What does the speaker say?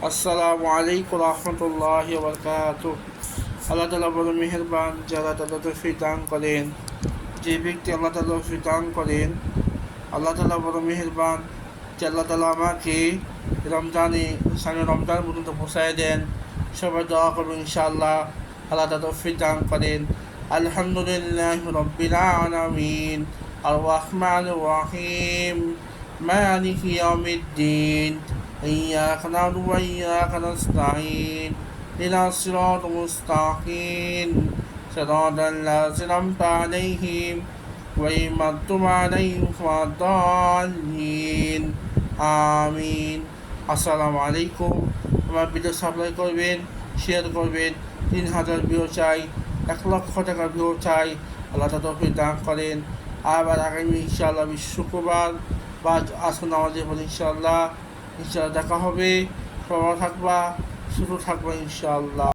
আসসালামু আলাইকুম রহমতুল্লাহি ওয়া বারাকাতুহু। আল্লাহ তাআলা বড় মেহেরবান, যারা তাআলা তৌফিক দান করেন। যে ব্যক্তি আল্লাহ তাআলা তৌফিক দান করেন, আল্লাহ তাআলা বড় মেহেরবান যে আল্লাহ তাআলা আমাকে রমজান পর্যন্ত পৌঁছায় দেন। সবাই দোয়া করবেন ইনশাআল্লাহ আল্লাহ তাআলা তৌফিক দান করেন। আলহামদুলিল্লাহি রাব্বিল আলামিন আর রহমানির রহিম মালিকি ইয়াউমিদ্দিন إياك نعبد وإياك نستعين اهدنا الصراط المستقيم صراط الذين أنعمت عليهم غير المغضوب عليهم ولا الضالين আমিন। আসসালামু আলাইকুম। আমার ভিডিও সাবস্ক্রাইব করবেন, শেয়ার করবেন। 3000 ভিউ চাই, 1,00,000 টাকা ভিউ চাই। আল্লাহ তৌফিক দান করেন। আবার আগামী ইনশাআল্লাহ শুক্রবার বা আসুন আমাদের পর ইনশাআল্লাহ দেখা হবে। সবাই থাকবা, সুস্থ থাকবা ইনশাআল্লাহ।